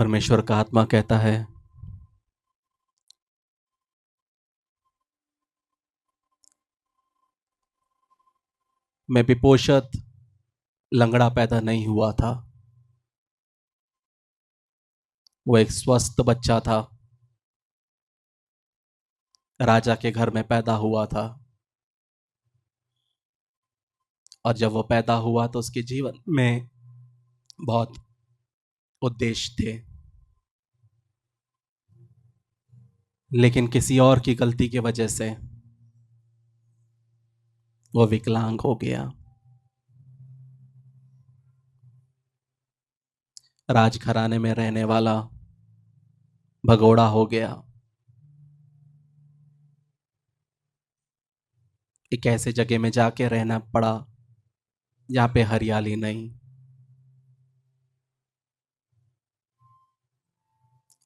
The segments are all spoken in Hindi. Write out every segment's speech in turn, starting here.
परमेश्वर का आत्मा कहता है, मैं विपोषित लंगड़ा पैदा नहीं हुआ था। वो एक स्वस्थ बच्चा था, राजा के घर में पैदा हुआ था। और जब वो पैदा हुआ तो उसके जीवन में बहुत उद्देश्य थे, लेकिन किसी और की गलती की वजह से वो विकलांग हो गया। राजघराने में रहने वाला भगोड़ा हो गया। एक ऐसे जगह में जाके रहना पड़ा जहां पे हरियाली नहीं,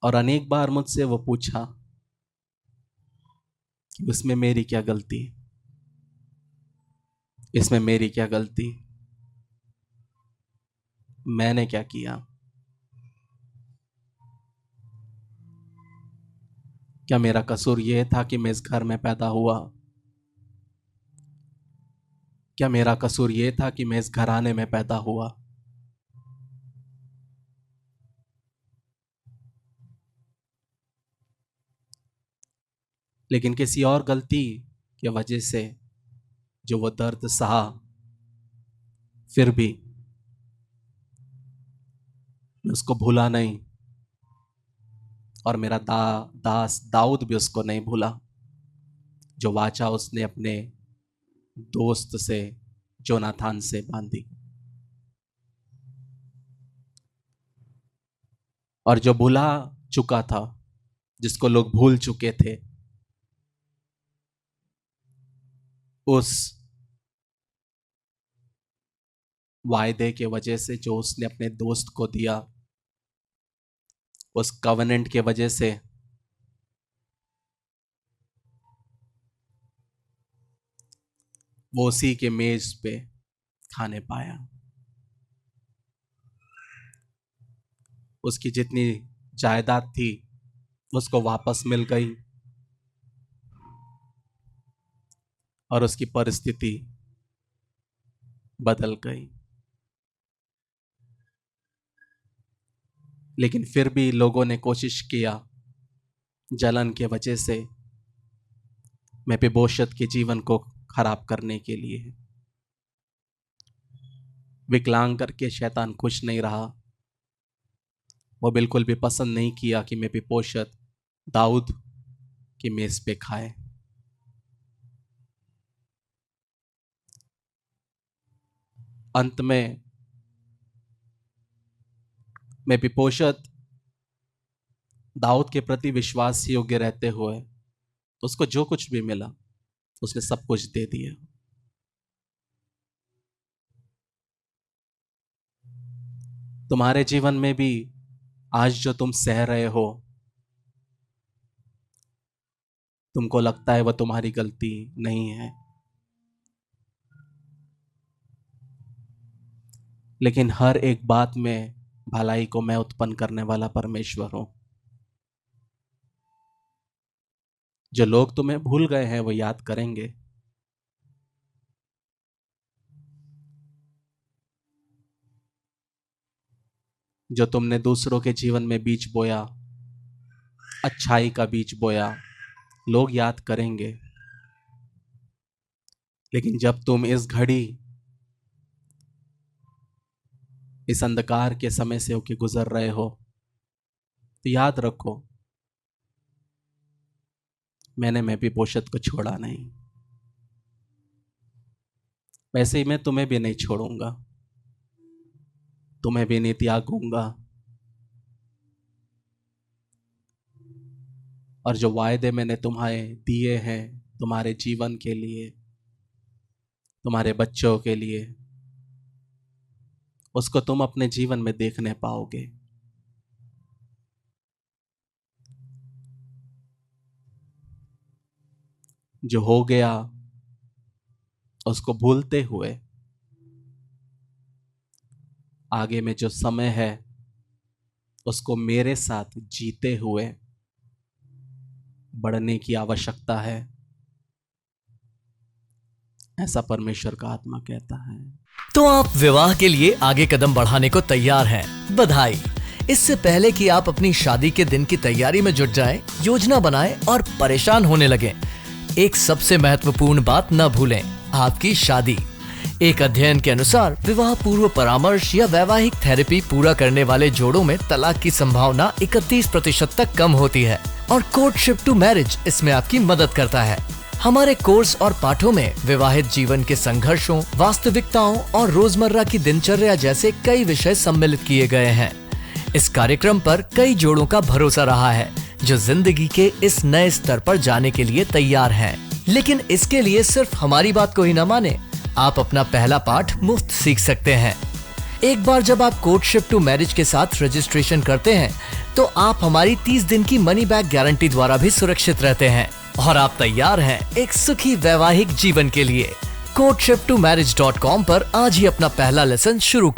और अनेक बार मुझसे वो पूछा कि इसमें मेरी क्या गलती, इसमें मेरी क्या गलती, मैंने क्या किया। क्या मेरा कसूर यह था कि मैं इस घर में पैदा हुआ? क्या मेरा कसूर यह था कि मैं इस घराने में पैदा हुआ? लेकिन किसी और गलती की वजह से जो वो दर्द सहा, फिर भी मैं उसको भूला नहीं। और मेरा दास दाऊद भी उसको नहीं भूला, जो वाचा उसने अपने दोस्त से, जोनाथान से बांधी। और जो भुला चुका था, जिसको लोग भूल चुके थे, उस वायदे के वजह से जो उसने अपने दोस्त को दिया, उस कवेनेंट के वजह से वो उसी के मेज पे खाने पाया। उसकी जितनी जायदाद थी उसको वापस मिल गई, और उसकी परिस्थिति बदल गई। लेकिन फिर भी लोगों ने कोशिश किया, जलन के वजह से मेफीबोशेत के जीवन को खराब करने के लिए। विकलांग करके शैतान खुश नहीं रहा। वो बिल्कुल भी पसंद नहीं किया कि मेफीबोशेत दाऊद की मेज पे खाए। अंत में मेफीबोशेत दाऊद के प्रति विश्वास योग्य रहते हुए उसको जो कुछ भी मिला उसने सब कुछ दे दिया। तुम्हारे जीवन में भी आज जो तुम सह रहे हो, तुमको लगता है वह तुम्हारी गलती नहीं है, लेकिन हर एक बात में भलाई को मैं उत्पन्न करने वाला परमेश्वर हूं। जो लोग तुम्हें भूल गए हैं वो याद करेंगे। जो तुमने दूसरों के जीवन में बीज बोया, अच्छाई का बीज बोया, लोग याद करेंगे। लेकिन जब तुम इस घड़ी, इस अंधकार के समय से होके गुजर रहे हो, तो याद रखो, मैंने मेफीबोशेत को छोड़ा नहीं, वैसे ही मैं तुम्हें भी नहीं छोड़ूंगा, तुम्हें भी नहीं त्यागूंगा। और जो वायदे मैंने तुम्हें दिए हैं तुम्हारे जीवन के लिए, तुम्हारे बच्चों के लिए, उसको तुम अपने जीवन में देखने पाओगे। जो हो गया उसको भूलते हुए आगे में जो समय है उसको मेरे साथ जीते हुए बढ़ने की आवश्यकता है, ऐसा परमेश्वर का आत्मा कहता है। तो आप विवाह के लिए आगे कदम बढ़ाने को तैयार हैं। बधाई। इससे पहले कि आप अपनी शादी के दिन की तैयारी में जुट जाएं, योजना बनाएं और परेशान होने लगें, एक सबसे महत्वपूर्ण बात न भूलें, आपकी शादी। एक अध्ययन के अनुसार विवाह पूर्व परामर्श या वैवाहिक थेरेपी पूरा करने वाले जोड़ों में तलाक की संभावना 31% तक कम होती है और कोर्टशिप टू मैरिज इसमें आपकी मदद करता है। हमारे कोर्स और पाठों में विवाहित जीवन के संघर्षों, वास्तविकताओं और रोजमर्रा की दिनचर्या जैसे कई विषय सम्मिलित किए गए हैं। इस कार्यक्रम पर कई जोड़ों का भरोसा रहा है जो जिंदगी के इस नए स्तर पर जाने के लिए तैयार हैं। लेकिन इसके लिए सिर्फ हमारी बात को ही न माने, आप अपना पहला पाठ मुफ्त सीख सकते हैं। एक बार जब आप कोर्टशिप टू मैरिज के साथ रजिस्ट्रेशन करते हैं तो आप हमारी 30 दिन की मनी बैक गारंटी द्वारा भी सुरक्षित रहते हैं और आप तैयार हैं एक सुखी वैवाहिक जीवन के लिए। courtship2marriage.com पर आज ही अपना पहला लेसन शुरू करें।